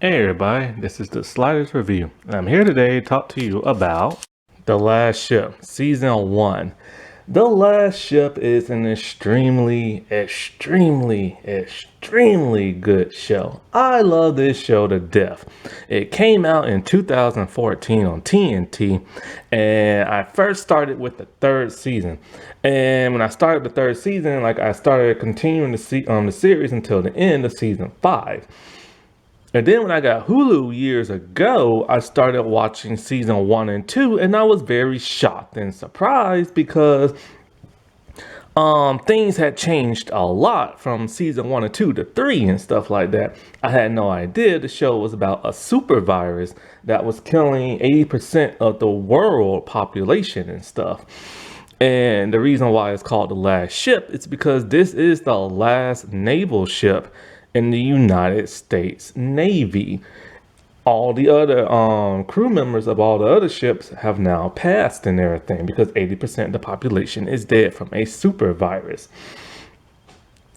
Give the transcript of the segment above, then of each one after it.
Hey everybody, this is the Sliders Review, and I'm here today to talk to you about The Last Ship, Season 1. The Last Ship is an extremely good show. I love this show to death. It came out in 2014 on TNT, and I first started with the third season. And when I started the third season, I started continuing the series until the end of season 5. And then when I got Hulu years ago, I started watching season 1 and 2, and I was very shocked and surprised because things had changed a lot from season 1 and 2 to 3 and stuff like that. I had no idea the show was about a super virus that was killing 80% of the world population and stuff. And the reason why it's called The Last Ship is because this is the last naval ship in the United States Navy. All the other crew members of all the other ships have now passed and everything because 80% of the population is dead from a super virus.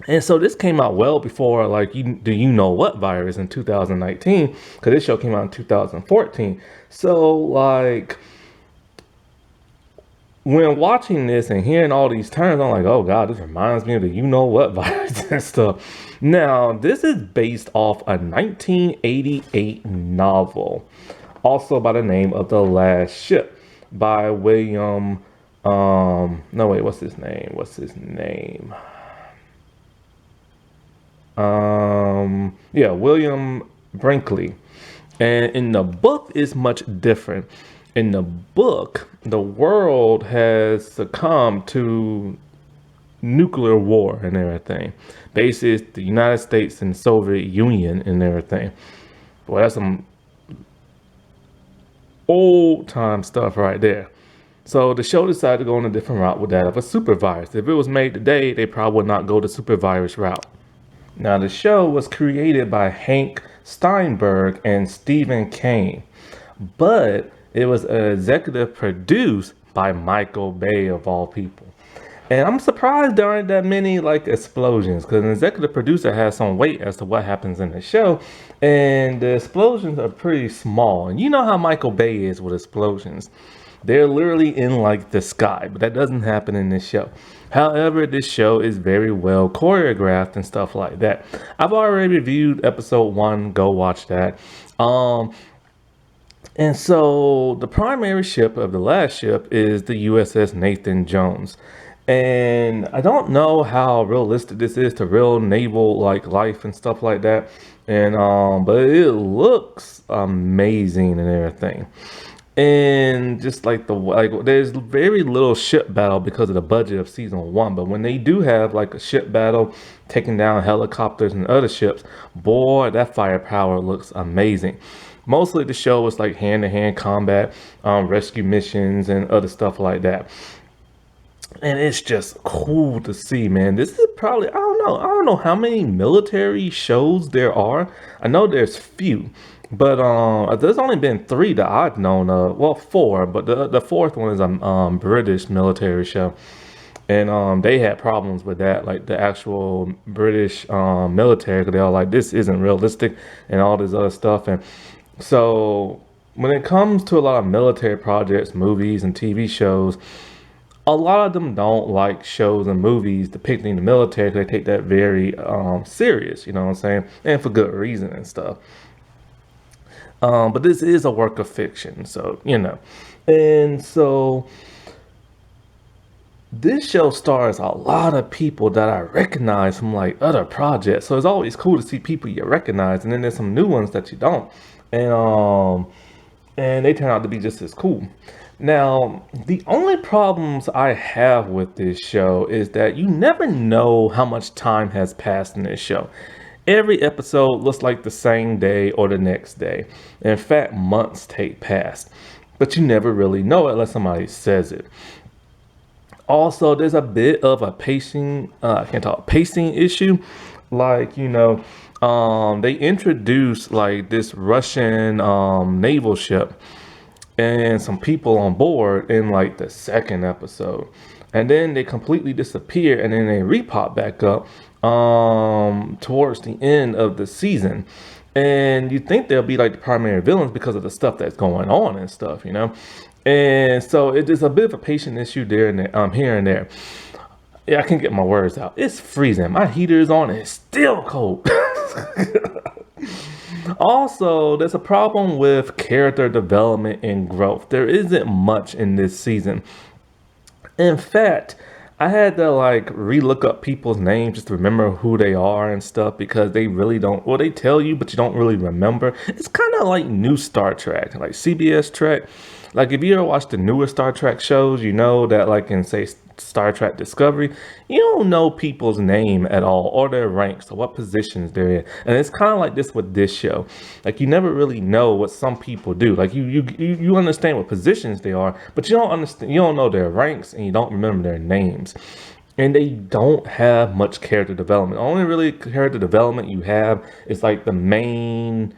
And so this came out well before do you know what virus in 2019, because this show came out in 2014. So when watching this and hearing all these terms, I'm like, oh God, this reminds me of the you know what virus and stuff. Now, this is based off a 1988 novel, also by the name of The Last Ship, by William, no wait, what's his name? William Brinkley. And in the book, it's much different. In the book, the world has succumbed to nuclear war and everything. Basically, the United States and Soviet Union and everything. Well, that's some old time stuff right there. So the show decided to go on a different route with that of a super virus. If it was made today, they probably would not go the super virus route. Now, the show was created by Hank Steinberg and Stephen Kane, but it was executive produced by Michael Bay of all people. And I'm surprised there aren't that many explosions, because an executive producer has some weight as to what happens in the show, and the explosions are pretty small. And you know how Michael Bay is with explosions. They're literally in the sky, but that doesn't happen in this show. However, this show is very well choreographed and stuff like that. I've already reviewed episode 1, go watch that. And so the primary ship of The Last Ship is the USS Nathan Jones. And I don't know how realistic this is to real naval life and stuff like that. And but it looks amazing and everything. And just there's very little ship battle because of the budget of season 1. But when they do have a ship battle, taking down helicopters and other ships, boy, that firepower looks amazing. Mostly the show is hand-to-hand combat, rescue missions, and other stuff like that. And it's just cool to see, man. This is probably, I don't know how many military shows there are. I know there's few, but there's only been 3 that I've known of. Well, 4, but the fourth one is a British military show. And they had problems with that, the actual British military, because they all this isn't realistic and all this other stuff. And so when it comes to a lot of military projects, movies, and TV shows, a lot of them don't like shows and movies depicting the military. They take that very serious, you know what I'm saying? And for good reason and stuff. But this is a work of fiction, so, you know. And so this show stars a lot of people that I recognize from other projects. So it's always cool to see people you recognize, and then there's some new ones that you don't. And they turn out to be just as cool. Now, the only problems I have with this show is that you never know how much time has passed in this show. Every episode looks like the same day or the next day. In fact, months take past, but you never really know it unless somebody says it. Also, there's a bit of a pacing issue. They introduced this Russian naval ship and some people on board in the second episode, and then they completely disappear, and then they repop back up towards the end of the season. And you think they'll be like the primary villains because of the stuff that's going on and stuff, you know. And so it is a bit of a patient issue there and there, here and there. Yeah, I can't get my words out. It's freezing. My heater is on and it's still cold. Also, there's a problem with character development and growth. There isn't much in this season. In fact, I had to like relook up people's names just to remember who they are and stuff because they really don't, well, they tell you, but you don't really remember. It's kind of like new Star Trek, like CBS Trek. Like if you ever watch the newer Star Trek shows, you know that like in say Star Trek Discovery, you don't know people's name at all or their ranks or what positions they're in. And it's kind of like this with this show. Like you never really know what some people do. Like you understand what positions they are, but you don't understand, you don't know their ranks and you don't remember their names. And they don't have much character development. The only really character development you have is like the main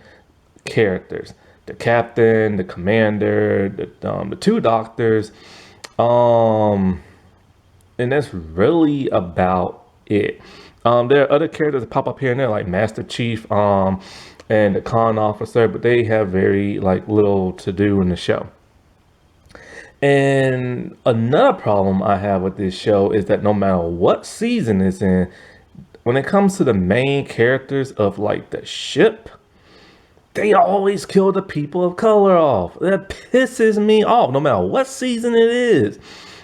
characters, the captain, the commander, the two doctors, um, and that's really about it. There are other characters that pop up here and there, like Master Chief, and the con officer, but they have very like little to do in the show. And another problem I have with this show is that no matter what season it's in, when it comes to the main characters of like the ship, they always kill the people of color off. That pisses me off, no matter what season it is.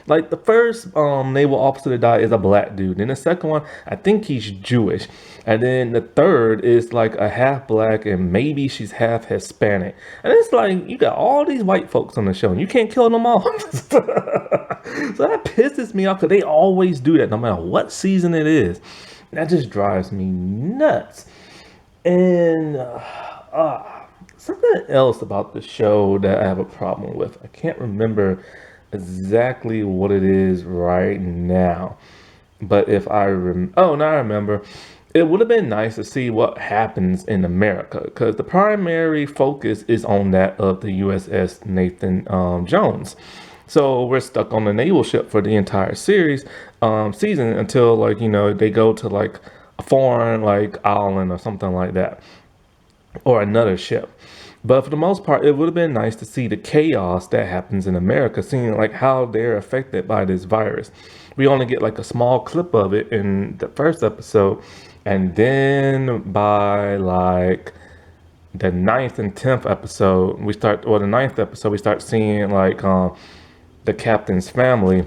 Like the first naval officer to die is a black dude. Then the second one, I think he's Jewish. And then the third is like a half black and maybe she's half Hispanic. And it's like you got all these white folks on the show and you can't kill them all. So that pisses me off because they always do that no matter what season it is. That just drives me nuts. And something else about the show that I have a problem with. I can't remember exactly what it is right now. But if I oh, now I remember. It would have been nice to see what happens in America because the primary focus is on that of the USS Nathan Jones. So we're stuck on the naval ship for the entire season until like, you know, they go to like a foreign like island or something like that or another ship. But for the most part, it would have been nice to see the chaos that happens in America, seeing like how they're affected by this virus. We only get like a small clip of it in the first episode, and then by like the ninth and 10th episode, the ninth episode, we start seeing like the captain's family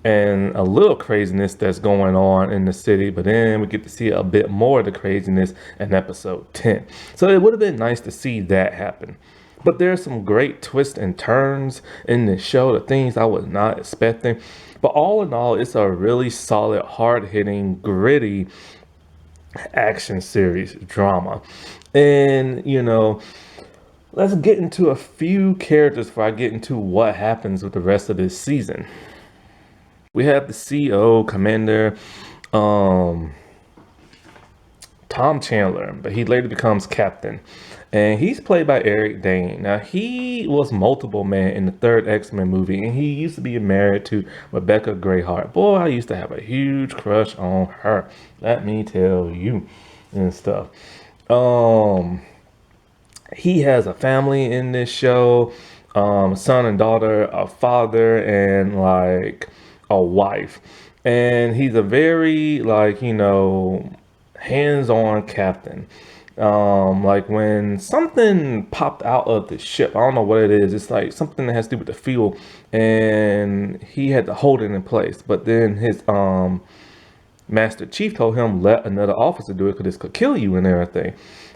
and a little craziness that's going on in the city, but then we get to see a bit more of the craziness in episode 10. So it would have been nice to see that happen. But there's some great twists and turns in this show, the things I was not expecting. But all in all, it's a really solid, hard-hitting, gritty action series drama. And, you know, let's get into a few characters before I get into what happens with the rest of this season. We have the CO, Commander, Tom Chandler, but he later becomes Captain. And he's played by Eric Dane. Now, he was Multiple Man in the third X-Men movie, and he used to be married to Rebecca Grayheart. Boy, I used to have a huge crush on her. Let me tell you and stuff. He has a family in this show, son and daughter, a father, and like a wife. And he's a very like, you know, hands-on captain. Like when something popped out of the ship, I don't know what it is. It's like something that has to do with the fuel, and he had to hold it in place. But then his Master Chief told him let another officer do it because this could kill you and everything.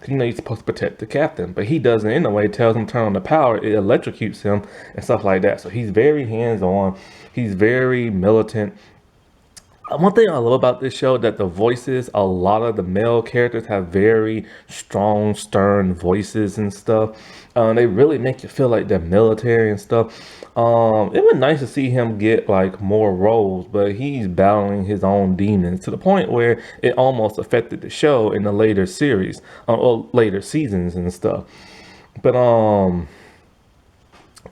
You know, you're supposed to protect the captain, but he doesn't anyway. Tells him to turn on the power, it electrocutes him and stuff like that. So he's very hands-on. He's very militant. One thing I love about this show that the voices, a lot of the male characters have very strong, stern voices and stuff. They really make you feel like they're military and stuff. It was nice to see him get like more roles, but he's battling his own demons to the point where it almost affected the show in the later series or later seasons and stuff. But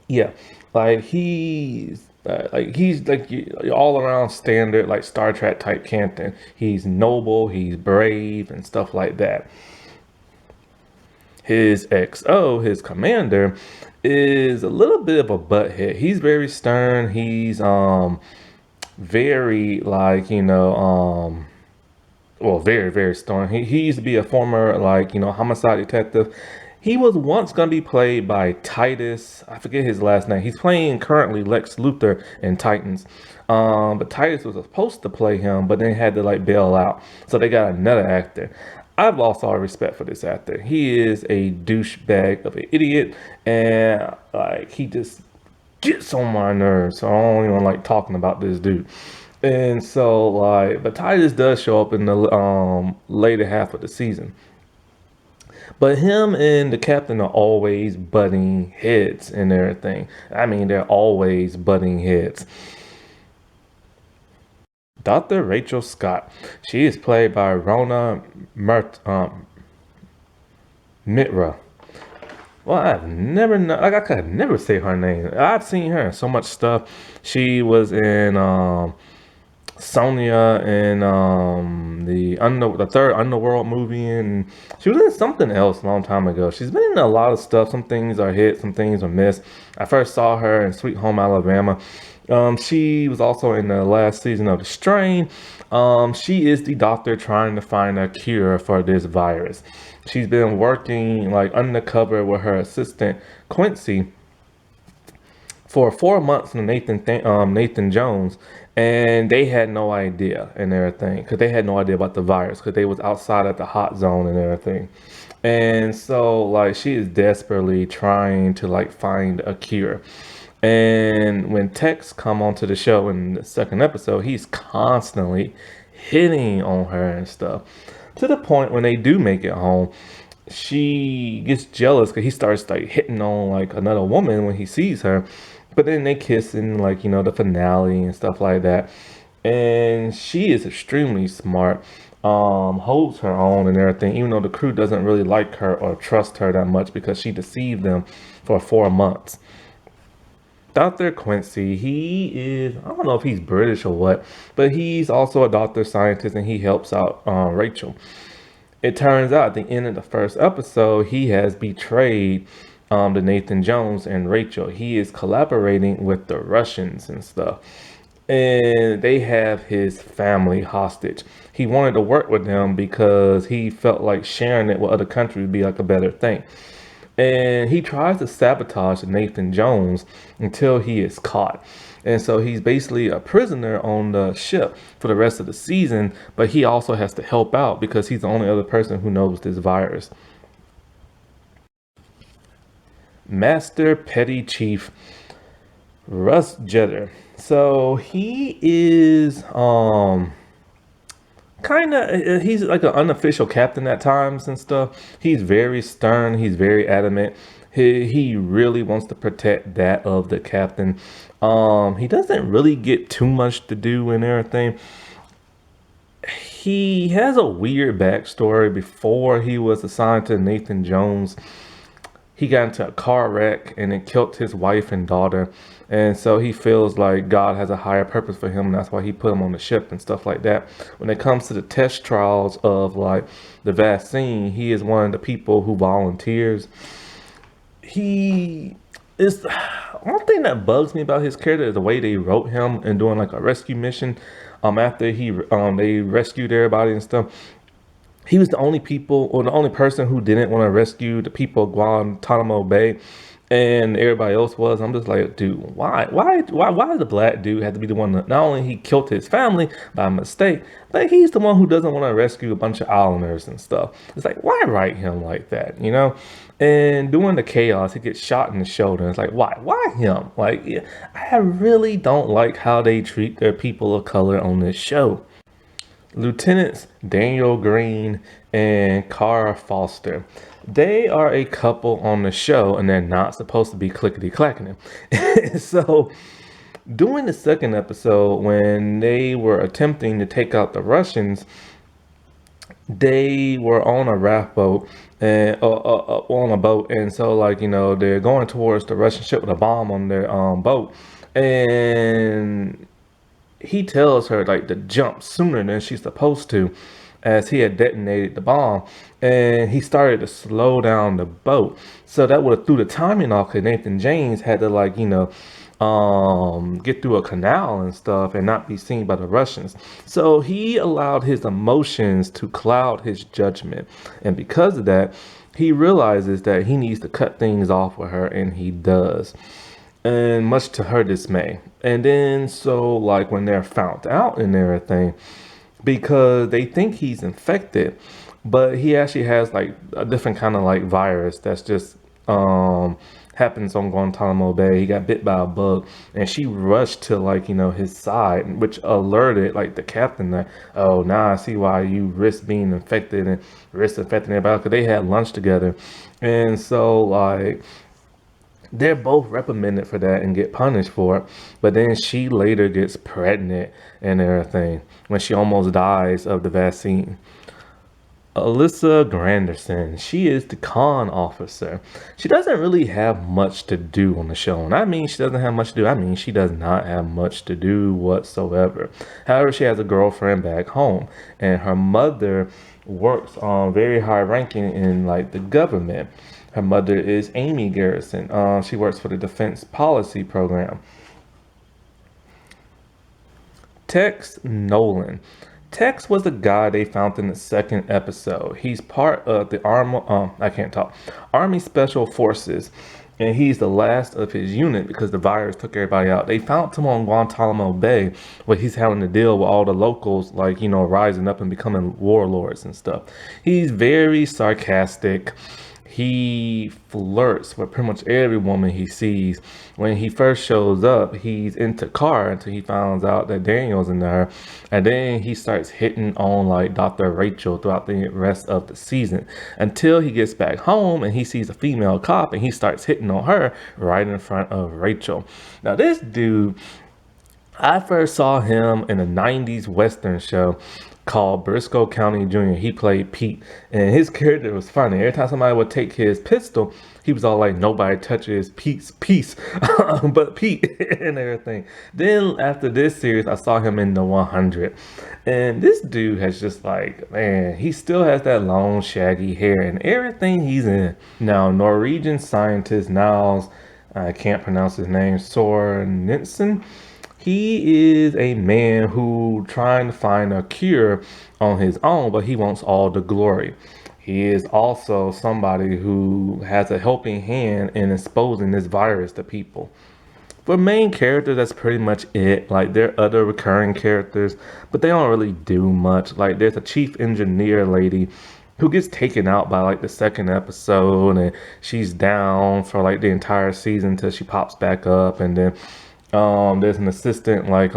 yeah, like he's like your all around standard like Star Trek type captain. He's noble, he's brave and stuff like that. His XO, his commander, is a little bit of a butthead. He's very stern. He's very like, well, very, very stern. He used to be a former, like, homicide detective. He was once going to be played by Titus. I forget his last name. He's playing currently Lex Luthor in Titans. But Titus was supposed to play him, but then had to like bail out. So they got another actor. I've lost all respect for this actor. He is a douchebag of an idiot, and like he just gets on my nerves. So I don't even like talking about this dude. And so like, but Titus does show up in the later half of the season. But him and the captain are always butting heads and everything. I mean, they're always butting heads. Dr. Rachel Scott. She is played by Rona Mitra. Well, I've never like I could never say her name. I've seen her in so much stuff. She was in Sonya in the third Underworld movie, and she was in something else a long time ago. She's been in a lot of stuff. Some things are hit, some things are missed. I first saw her in Sweet Home Alabama. She was also in the last season of The Strain. She is the doctor trying to find a cure for this virus. She's been working like undercover with her assistant Quincy for 4 months in Nathan Jones, and they had no idea and everything because they had no idea about the virus because they was outside at the hot zone and everything. And so like she is desperately trying to like find a cure. And when Tex come onto the show in the second episode, he's constantly hitting on her and stuff to the point when they do make it home, she gets jealous because he starts like hitting on like another woman when he sees her. But then they kiss in like, the finale and stuff like that. And she is extremely smart, holds her own and everything, even though the crew doesn't really like her or trust her that much because she deceived them for 4 months. Dr. Quincy, he is, I don't know if he's British or what, but he's also a doctor scientist and he helps out Rachel. It turns out at the end of the first episode, he has betrayed the Nathan Jones and Rachel. He is collaborating with the Russians and stuff. And they have his family hostage. He wanted to work with them because he felt like sharing it with other countries would be like a better thing. And he tries to sabotage Nathan Jones until he is caught. And so he's basically a prisoner on the ship for the rest of the season, but he also has to help out because he's the only other person who knows this virus. Master Petty Chief Russ Jetter. So he is kind of, he's like an unofficial captain at times and stuff. He's very stern, he's very adamant. He really wants to protect that of the captain. He doesn't really get too much to do and everything. He has a weird backstory. Before he was assigned to Nathan Jones, he got into a car wreck and it killed his wife and daughter. And so he feels like God has a higher purpose for him. And that's why he put him on the ship and stuff like that. When it comes to the test trials of like the vaccine, he is one of the people who volunteers. He is, one thing that bugs me about his character is the way they wrote him and doing like a rescue mission. After they rescued everybody and stuff, he was the only people or the only person who didn't want to rescue the people of Guantanamo Bay, and everybody else was. I'm just like, dude, why the black dude had to be the one that not only he killed his family by mistake, but he's the one who doesn't want to rescue a bunch of islanders and stuff. It's like, why write him like that, And during the chaos, he gets shot in the shoulder. It's like, why him? Like, yeah, I really don't like how they treat their people of color on this show. Lieutenants Daniel Green and Cara Foster. They are a couple on the show, and they're not supposed to be clickety-clacking. So, during the second episode, when they were attempting to take out the Russians, they were on a raft boat and on a boat, and so they're going towards the Russian ship with a bomb on their boat, and he tells her like to jump sooner than she's supposed to. as he had detonated the bomb, and he started to slow down the boat. So that would have threw the timing off, because Nathan James had to, like, get through a canal and stuff and not be seen by the Russians. So he allowed his emotions to cloud his judgment. And because of that, he realizes that he needs to cut things off with her, and he does. And much to her dismay. And then, so, like, when they're found out and everything, because they think he's infected, but he actually has like a different kind of like virus that's just happens on Guantanamo Bay. He got bit by a bug, and she rushed to, like, his side, which alerted like the captain that, oh, now I see why you risk being infected and risk infecting everybody, because they had lunch together. And so, like, they're both reprimanded for that and get punished for it. But then she later gets pregnant and everything when she almost dies of the vaccine. Alyssa Granderson, she is the con officer. She doesn't really have much to do on the show. And I mean, she doesn't have much to do. I mean, she does not have much to do whatsoever. However, she has a girlfriend back home, and her mother works on very high ranking in like the government. Her mother is Amy Garrison. She works for the Defense Policy Program. Tex Nolan. Tex was the guy they found in the second episode. He's part of the Army Special Forces, and he's the last of his unit because the virus took everybody out. They found him on Guantanamo Bay, where he's having to deal with all the locals, like, rising up and becoming warlords and stuff. He's very sarcastic. He flirts with pretty much every woman he sees. When he first shows up, he's into Car until he finds out that Daniel's in there. And then he starts hitting on like Dr. Rachel throughout the rest of the season, until he gets back home and he sees a female cop and he starts hitting on her right in front of Rachel. Now this dude, I first saw him in a 90s Western show called Briscoe County Jr. He played Pete, and his character was funny. Every time somebody would take his pistol, he was all like, nobody touches Pete's piece but Pete and everything. Then after this series, I saw him in the 100, and this dude has just like, man, he still has that long shaggy hair and everything he's in. Now, Norwegian scientist Niels, I can't pronounce his name, Sorensen. He is a man who trying to find a cure on his own, but he wants all the glory. He is also somebody who has a helping hand in exposing this virus to people. For main character, that's pretty much it. Like, there are other recurring characters, but they don't really do much. Like, there's a chief engineer lady who gets taken out by like the second episode, and she's down for like the entire season until she pops back up. And then there's an assistant, like,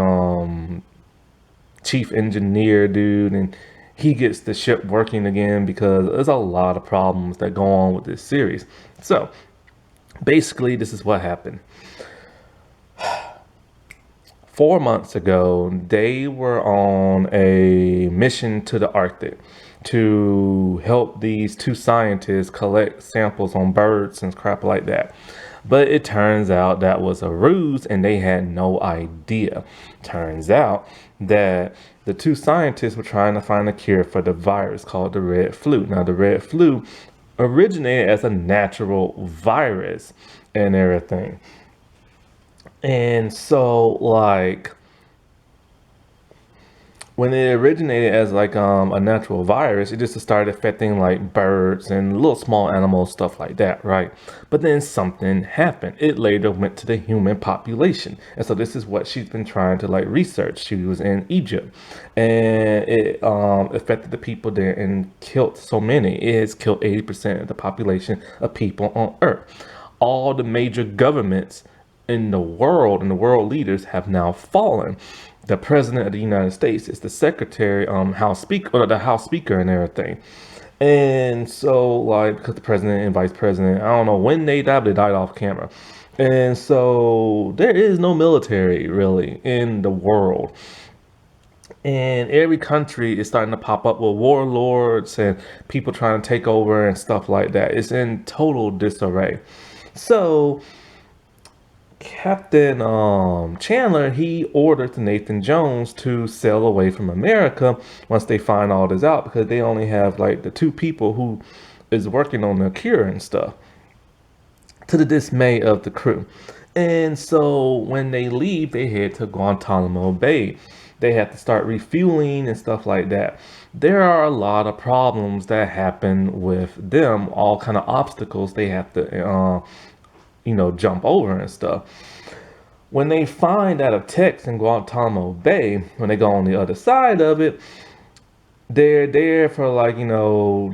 chief engineer dude, and he gets the ship working again because there's a lot of problems that go on with this series. So basically, this is what happened. 4 months ago, they were on a mission to the Arctic to help these two scientists collect samples on birds and crap like that. But it turns out that was a ruse, and they had no idea. Turns out that the two scientists were trying to find a cure for the virus called the red flu. Now, the red flu originated as a natural virus and everything. And so, like, when it originated as like a natural virus, it just started affecting like birds and little small animals, stuff like that, right? But then something happened. It later went to the human population. And so this is what she's been trying to like research. She was in Egypt, and it affected the people there and killed so many. It has killed 80% of the population of people on Earth. All the major governments in the world and the world leaders have now fallen. The president of the United States is the secretary, House Speaker, or the House Speaker and everything. And so, like, because the president and vice president, I don't know when they died, but they died off camera. And so there is no military really in the world. And every country is starting to pop up with warlords and people trying to take over and stuff like that. It's in total disarray. So Captain Chandler, he ordered Nathan Jones to sail away from America once they find all this out, because they only have like the two people who is working on the cure and stuff, to the dismay of the crew. And so when they leave, they head to Guantanamo Bay. They have to start refueling and stuff like that. There are a lot of problems that happen with them, all kind of obstacles they have to, jump over and stuff. When they find out of Tex in Guantanamo Bay, when they go on the other side of it, they're there for like,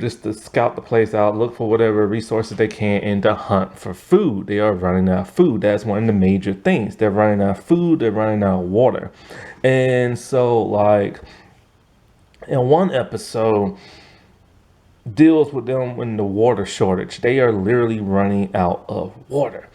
just to scout the place out, look for whatever resources they can, and to hunt for food. They are running out of food. That's one of the major things. They're running out of food, they're running out of water. And so, like, in one episode, deals with them in the water shortage. They are literally running out of water.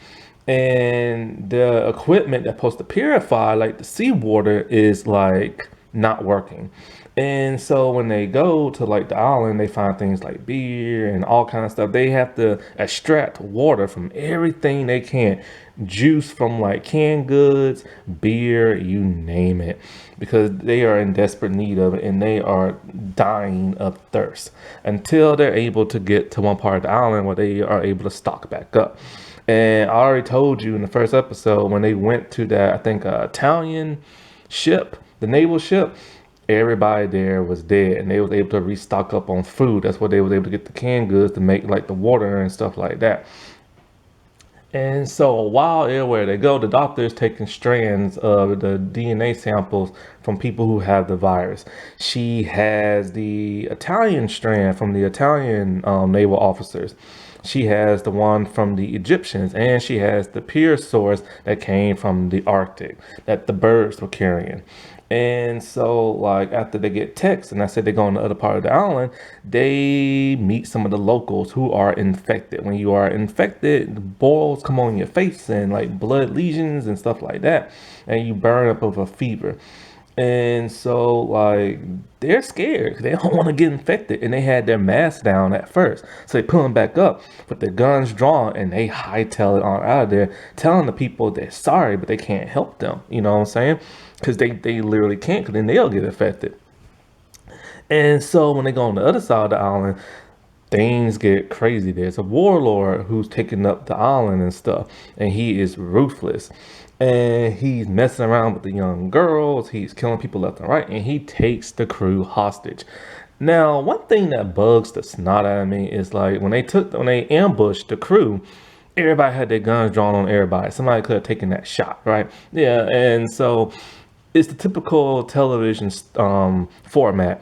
And the equipment that's supposed to purify like the seawater is like not working. And so when they go to like the island, they find things like beer and all kind of stuff. They have to extract water from everything they can, juice from like canned goods, beer, you name it, because they are in desperate need of it and they are dying of thirst until they're able to get to one part of the island where they are able to stock back up. And I already told you in the first episode, when they went to that, I think, Italian ship, the naval ship, everybody there was dead, and they was able to restock up on food. That's where they was able to get the canned goods to make like the water and stuff like that. And so while everywhere they go, the doctor is taking strands of the DNA samples from people who have the virus. She has the Italian strand from the Italian naval officers. She has the one from the Egyptians, and she has the pure source that came from the Arctic that the birds were carrying. And so, like, after they get text, and I said they go on the other part of the island, they meet some of the locals who are infected. When you are infected, boils come on your face and like blood lesions and stuff like that, and you burn up of a fever. And so, like, they're scared. They don't want to get infected. And they had their masks down at first. So they pull them back up with their guns drawn and they hightail it on out of there, telling the people they're sorry, but they can't help them. You know what I'm saying? Because they literally can't, because then they'll get affected. And so when they go on the other side of the island, things get crazy. There's a warlord who's taking up the island and stuff, and he is ruthless. And he's messing around with the young girls. He's killing people left and right, and he takes the crew hostage. Now, one thing that bugs the snot out of me is like when they ambushed the crew, everybody had their guns drawn on everybody. Somebody could have taken that shot, right? Yeah, and so it's the typical television format.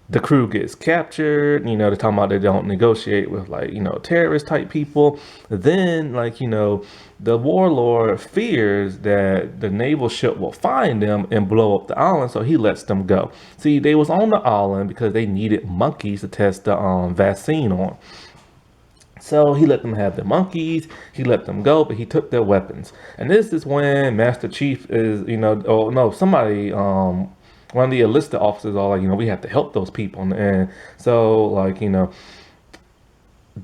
The crew gets captured, they're talking about they don't negotiate with like, terrorist type people. Then like, the warlord fears that the naval ship will find them and blow up the island. So he lets them go. See, they was on the island because they needed monkeys to test the vaccine on. So he let them have their monkeys, he let them go, but he took their weapons. And this is when Master Chief is, oh no, somebody, one of the enlisted officers are like, we have to help those people. And so like,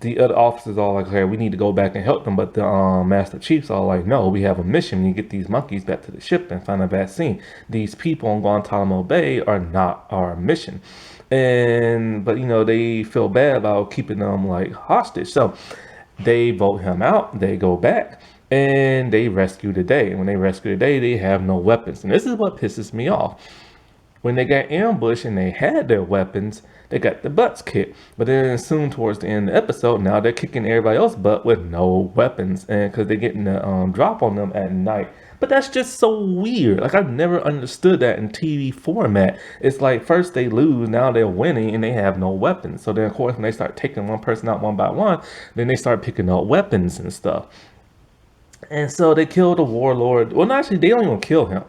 the other officers are like, okay, we need to go back and help them. But the Master Chiefs are like, no, we have a mission. We get these monkeys back to the ship and find a vaccine. These people on Guantanamo Bay are not our mission. But they feel bad about keeping them like hostage. So they vote him out. They go back and they rescue the day. And when they rescue the day, they have no weapons. And this is what pisses me off. When they got ambushed and they had their weapons, they got the butts kicked. But then soon towards the end of the episode, now they're kicking everybody else's butt with no weapons, and because they're getting the drop on them at night. But that's just so weird. Like, I've never understood that in TV format. It's like first they lose, now they're winning, and they have no weapons. So then, of course, when they start taking one person out one by one, then they start picking up weapons and stuff. And so they kill the warlord. Well, no, actually, they don't even kill him.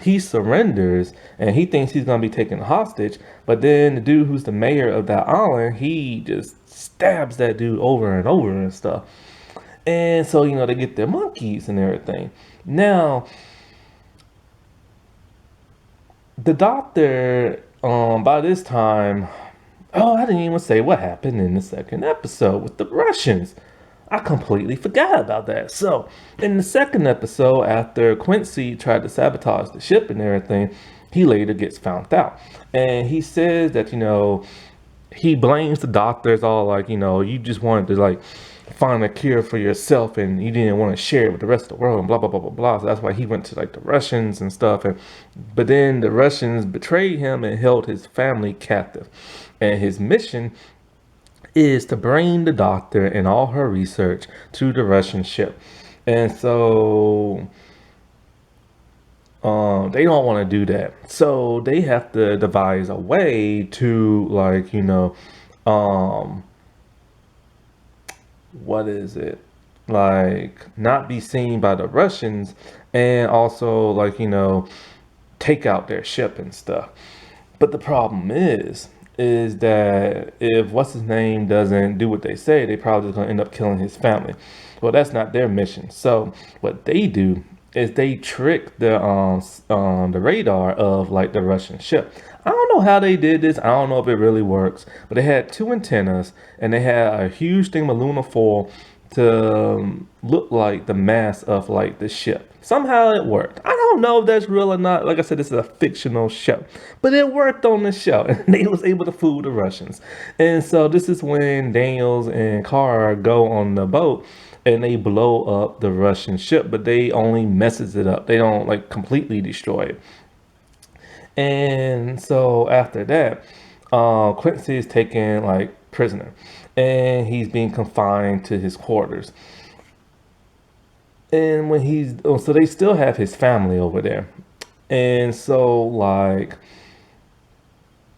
He surrenders and he thinks he's gonna be taken hostage. But then the dude who's the mayor of that island, he just stabs that dude over and over and stuff. And so, they get their monkeys and everything. Now, the doctor, by this time, oh, I didn't even say what happened in the second episode with the Russians. I completely forgot about that. So, in the second episode, after Quincy tried to sabotage the ship and everything, he later gets found out. And he says that, he blames the doctors, all like, you just wanted to like find a cure for yourself and you didn't want to share it with the rest of the world and blah blah blah blah blah. So that's why he went to like the Russians and stuff. And but then the Russians betrayed him and held his family captive. And his mission is to bring the doctor and all her research to the Russian ship. And so they don't want to do that. So they have to devise a way to like, um, what is it? Like not be seen by the Russians and also like, take out their ship and stuff. But the problem is that if what's his name doesn't do what they say, they probably just gonna end up killing his family. Well, that's not their mission. So what they do is they trick the radar of like the Russian ship. I don't know how they did this. I don't know if it really works, but they had two antennas and they had a huge thing of aluminum foil to look like the mass of like the ship. Somehow it worked. I don't know if that's real or not. Like I said, this is a fictional show, but it worked on the show, and they was able to fool the Russians. And so this is when Daniels and Carr go on the boat and they blow up the Russian ship, but they only messes it up. They don't like completely destroy it. And so after that, Quincy is taken like prisoner, and he's being confined to his quarters. And when so they still have his family over there. And so like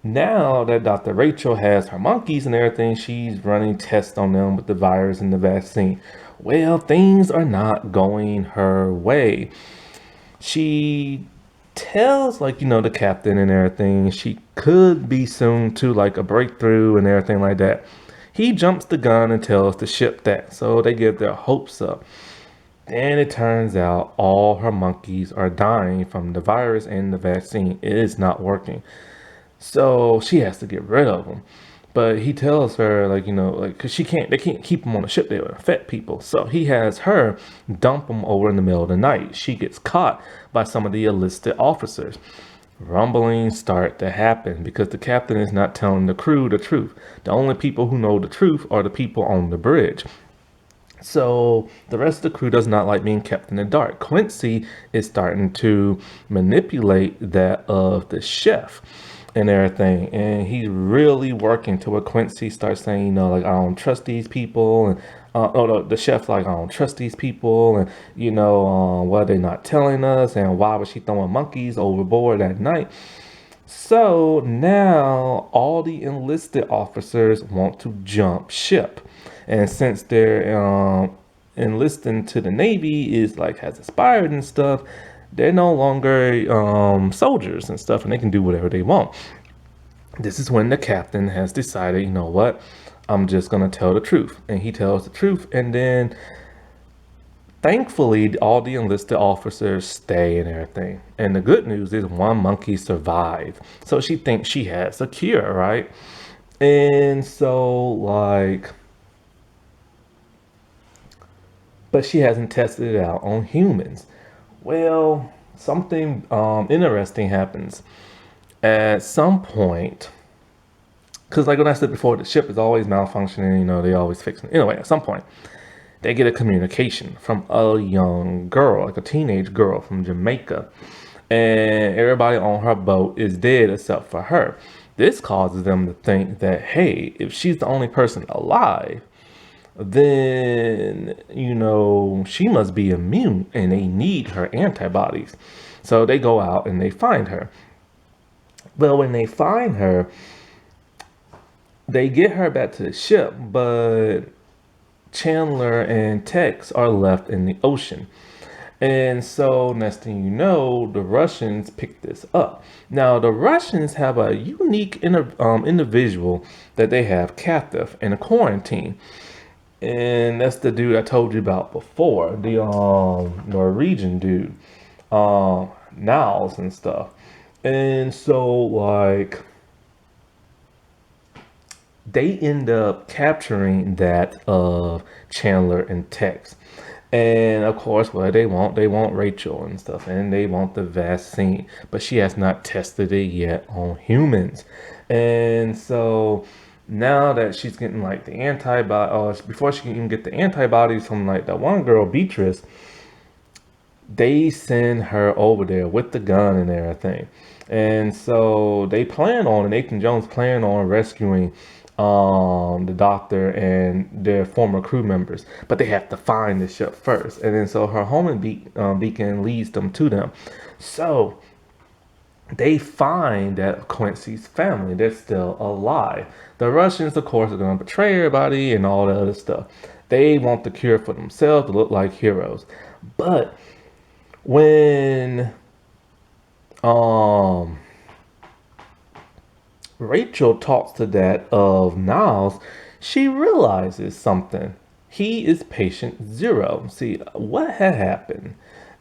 now that Dr. Rachel has her monkeys and everything, she's running tests on them with the virus and the vaccine. Well, things are not going her way. She tells like, the captain and everything, she could be soon to like a breakthrough and everything like that. He jumps the gun and tells the ship that. So they get their hopes up. And it turns out all her monkeys are dying from the virus and the vaccine. It is not working. So she has to get rid of them. But he tells her, like, because they can't keep them on the ship. They would infect people. So he has her dump them over in the middle of the night. She gets caught by some of the enlisted officers. Rumblings start to happen because the captain is not telling the crew the truth. The only people who know the truth are the people on the bridge. So the rest of the crew does not like being kept in the dark. Quincy is starting to manipulate that of the chef and everything. And he's really working to where Quincy starts saying, like, I don't trust these people. And the chef, like, I don't trust these people. And, what are they not telling us? And why was she throwing monkeys overboard at night? So now all the enlisted officers want to jump ship. And since they're enlisting to the Navy is like has expired and stuff, they're no longer soldiers and stuff, and they can do whatever they want. This is when the captain has decided, you know what, I'm just gonna tell the truth. And he tells the truth, and then thankfully all the enlisted officers stay and everything. And the good news is one monkey survived. So she thinks she has a cure, right? And so like, but she hasn't tested it out on humans. Well, something interesting happens at some point. Because like when I said before, the ship is always malfunctioning, they always fixing it. Anyway, at some point, they get a communication from a young girl, like a teenage girl from Jamaica. And everybody on her boat is dead except for her. This causes them to think that, hey, if she's the only person alive, then, she must be immune and they need her antibodies. So they go out and they find her. Well, when they find her, they get her back to the ship, but Chandler and Tex are left in the ocean. And so next thing you know, the Russians pick this up. Now, the Russians have a unique individual that they have captive in a quarantine. And that's the dude I told you about before, the Norwegian dude, Niles and stuff. And so like they end up capturing that of Chandler and Tex. And of course, what they want Rachel and stuff, and they want the vaccine, but she has not tested it yet on humans. And so now that she's getting like the antibody, before she can even get the antibodies from like that one girl, Beatrice, they send her over there with the gun and everything. And so they plan on, Nathan Jones plan on rescuing the doctor and their former crew members, but they have to find the ship first. And then so her homing beacon leads them to them. So they find that Quincy's family, they're still alive. The Russians, of course, are going to betray everybody and all the other stuff. They want the cure for themselves to look like heroes. But when um Rachel talks to that of Niles, she realizes something. He is patient zero. See, what had happened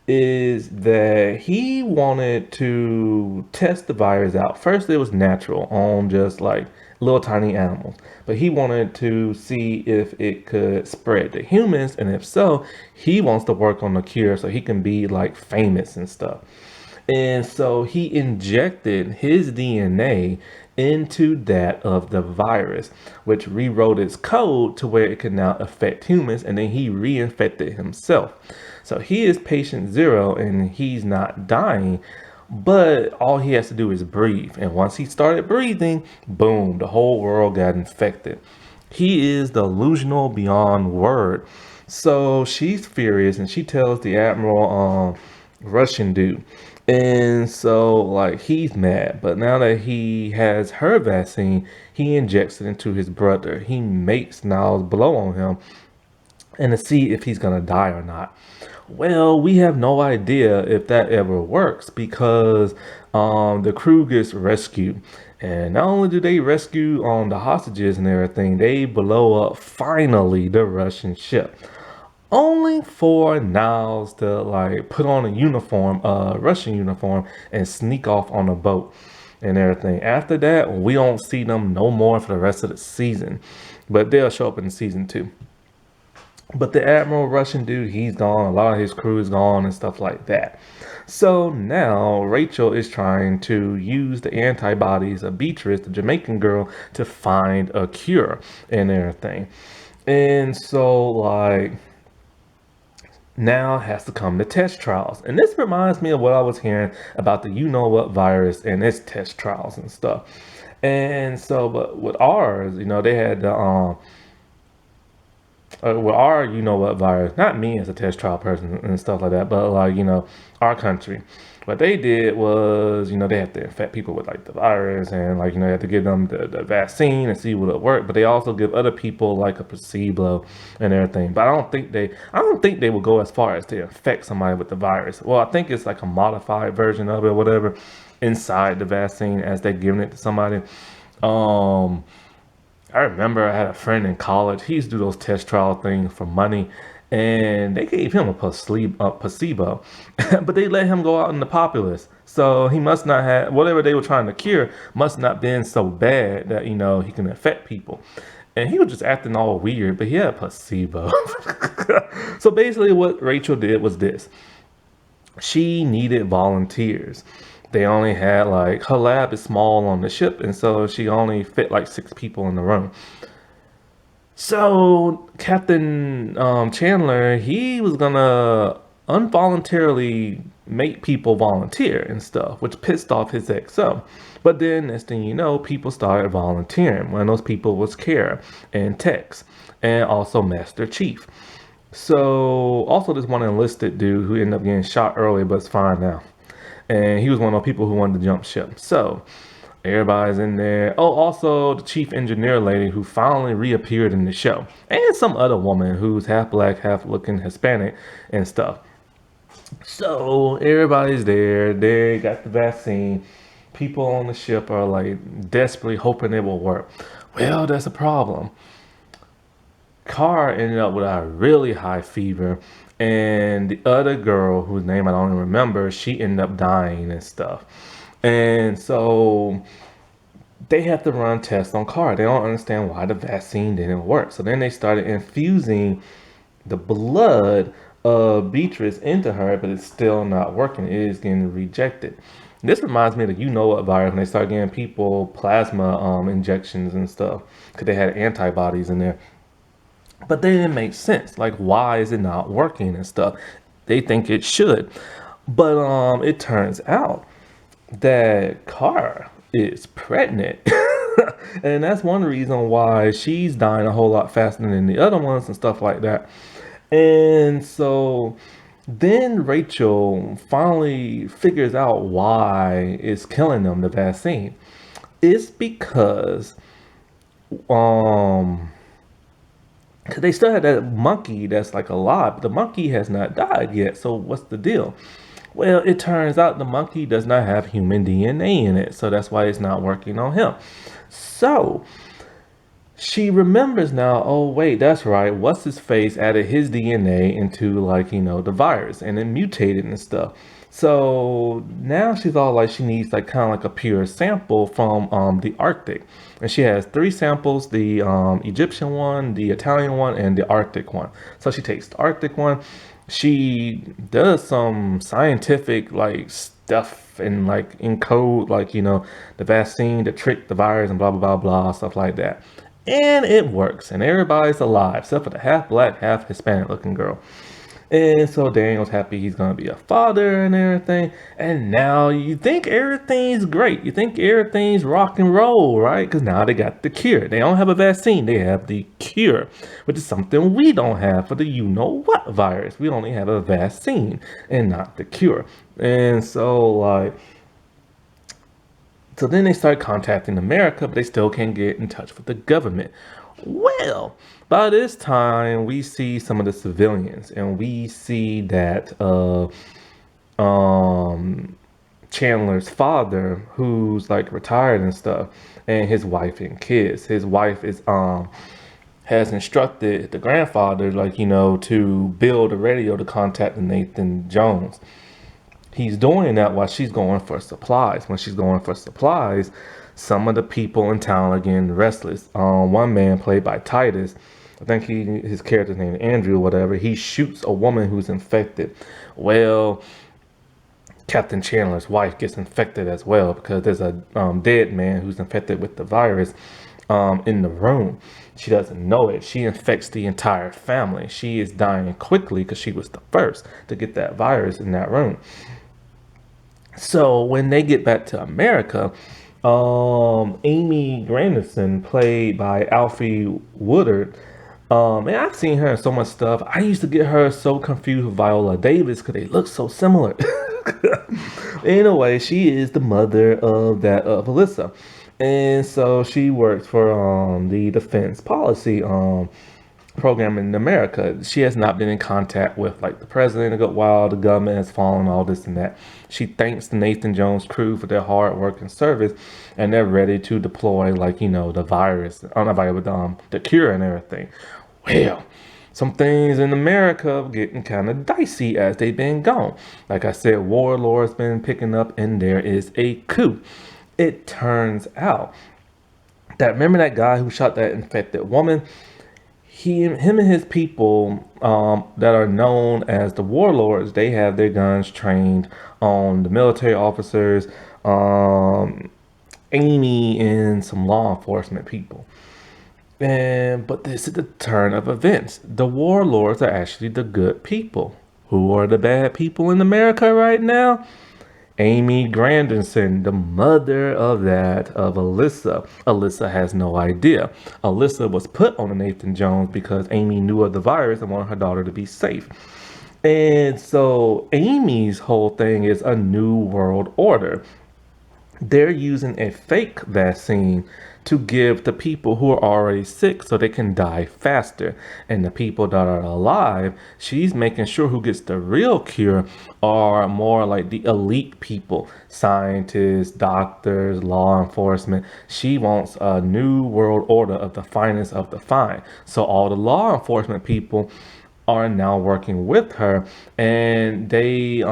is that he wanted to test the virus out. First, it was natural on just like little tiny animals, but he wanted to see if it could spread to humans, and if so, he wants to work on the cure so he can be like famous and stuff. And so he injected his DNA into that of the virus, which rewrote its code to where it could now affect humans, and then he reinfected himself. So he is patient zero and he's not dying, but all he has to do is breathe. And once he started breathing, boom, the whole world got infected. He is delusional beyond word. So she's furious and she tells the Admiral, Russian dude. And so, like, he's mad. But now that he has her vaccine, he injects it into his brother. He makes Niles blow on him and to see if he's going to die or not. Well, we have no idea if that ever works because the crew gets rescued. And not only do they rescue the hostages and everything, they blow up finally the Russian ship, only for Niles to like put on a uniform, Russian uniform, and sneak off on a boat and everything. After that, we don't see them no more for the rest of the season, but they'll show up in season 2. But the Admiral Russian dude, he's gone. A lot of his crew is gone and stuff like that. So now Rachel is trying to use the antibodies of Beatrice, the Jamaican girl, to find a cure and everything. And so like now has to come to test trials. And this reminds me of what I was hearing about the you know what virus and its test trials and stuff. And so, but with ours, they had the with our you know what virus, not me as a test trial person and stuff like that, but like our country, what they did was they have to infect people with like the virus, and like they have to give them the vaccine and see will it work, but they also give other people like a placebo and everything. But I don't think they will go as far as to infect somebody with the virus. Well, I think it's like a modified version of it or whatever inside the vaccine as they're giving it to somebody. I remember I had a friend in college. He used to do those test trial things for money, and they gave him a placebo, but they let him go out in the populace. So he must not have whatever they were trying to cure must not been so bad that he can infect people. And he was just acting all weird, but he had a placebo. So basically, what Rachel did was this: she needed volunteers. They only had like her lab is small on the ship, and so she only fit like 6 people in the room. So Captain Chandler, he was gonna involuntarily make people volunteer and stuff, which pissed off his XO. But then next thing you know, people started volunteering. One of those people was Kara and Tex, and also Master Chief. So also this one enlisted dude who ended up getting shot early, but it's fine now. And he was one of those people who wanted to jump ship. So everybody's in there. Oh, also the chief engineer lady who finally reappeared in the show. And some other woman who's half black, half looking Hispanic and stuff. So everybody's there. They got the vaccine. People on the ship are like desperately hoping it will work. Well, that's a problem. Carr ended up with a really high fever, and the other girl whose name I don't even remember, she ended up dying and stuff. And so they have to run tests on Kara. They don't understand why the vaccine didn't work. So then they started infusing the blood of Beatrice into her, but it's still not working. It is getting rejected. This reminds me of the what virus when they start giving people plasma injections and stuff because they had antibodies in there. But they didn't make sense. Like, why is it not working and stuff? They think it should. But it turns out that Kara is pregnant. And that's one reason why she's dying a whole lot faster than the other ones and stuff like that. And so then Rachel finally figures out why it's killing them, the vaccine. It's because um 'cause they still had that monkey that's like alive, but the monkey has not died yet. So what's the deal? Well, it turns out the monkey does not have human DNA in it, so that's why it's not working on him. So she remembers now, oh wait, that's right, what's his face added his DNA into, like, the virus and it mutated and stuff. So now she's all like, she needs like kind of like a pure sample from the Arctic. And she has three samples, the Egyptian one, the Italian one, and the Arctic one. So she takes the Arctic one, she does some scientific like stuff and like encode like the vaccine to trick the virus and blah blah blah blah, stuff like that. And it works, and everybody's alive except for the half black, half Hispanic looking girl. And so Daniel's happy he's gonna be a father and everything. And now you think everything's great. You think everything's rock and roll, right? Because now they got the cure. They don't have a vaccine, they have the cure, which is something we don't have for the you-know-what virus. We only have a vaccine and not the cure. And so then they start contacting America, but they still can't get in touch with the government. Well, by this time, we see some of the civilians, and we see that Chandler's father, who's like retired and stuff, and his wife and kids. His wife is has instructed the grandfather, like, to build a radio to contact the Nathan Jones. He's doing that while she's going for supplies. When she's going for supplies, some of the people in town are getting restless. One man played by Titus, I think his character's name is Andrew or whatever, he shoots a woman who's infected. Well, Captain Chandler's wife gets infected as well because there's a dead man who's infected with the virus in the room. She doesn't know it. She infects the entire family. She is dying quickly because she was the first to get that virus in that room. So when they get back to America, Amy Granderson, played by Alfie Woodard, and I've seen her in so much stuff. I used to get her so confused with Viola Davis because they look so similar. Anyway, she is the mother of Alyssa, and so she works for the Defense Policy program in America. She has not been in contact with like the president a good while. The government has fallen, all this and that. She thanks the Nathan Jones crew for their hard work and service, and they're ready to deploy like the virus, the cure and everything. Well, some things in America are getting kind of dicey as they've been gone. Like I said, warlords been picking up, and there is a coup. It turns out that, remember that guy who shot that infected woman? Him and his people that are known as the warlords, they have their guns trained on the military officers, Amy, and some law enforcement people. But this is the turn of events. The warlords are actually the good people. Who are the bad people in America right now? Amy Granderson, the mother of Alyssa. Alyssa has no idea. Alyssa was put on the Nathan Jones because Amy knew of the virus and wanted her daughter to be safe. And so Amy's whole thing is a new world order. They're using a fake vaccine to give the people who are already sick so they can die faster. And the people that are alive, she's making sure who gets the real cure are more like the elite people, scientists, doctors, law enforcement. She wants a new world order of the finest of the fine. So all the law enforcement people are now working with her, and they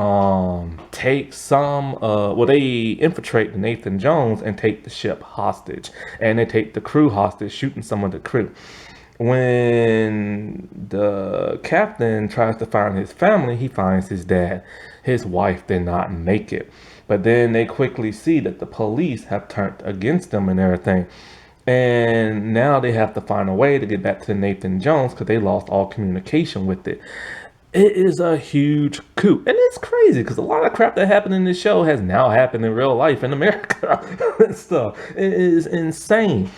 take some well, they infiltrate the Nathan Jones and take the ship hostage, and they take the crew hostage, shooting some of the crew. When the captain tries to find his family, he finds his dad. His wife did not make it. But then they quickly see that the police have turned against them and everything. And now they have to find a way to get back to Nathan Jones because they lost all communication with it. It is a huge coup. And it's crazy because a lot of crap that happened in this show has now happened in real life in America and stuff. It is insane.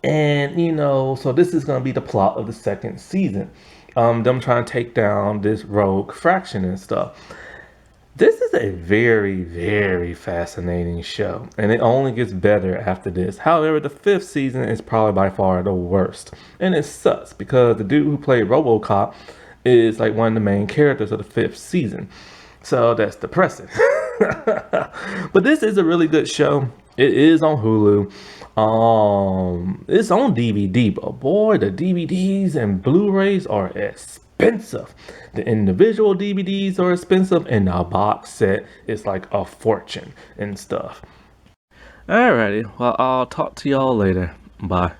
And so this is going to be the plot of the second season. Them trying to take down this rogue fraction and stuff. This is a very, very fascinating show, and it only gets better after this. However, the fifth season is probably by far the worst, and it sucks because the dude who played RoboCop is like one of the main characters of the fifth season, so that's depressing. But this is a really good show. It is on Hulu. It's on DVD, but boy, the DVDs and Blu-rays are expensive. The individual DVDs are expensive, and the box set is like a fortune and stuff. Alrighty, well, I'll talk to y'all later. Bye.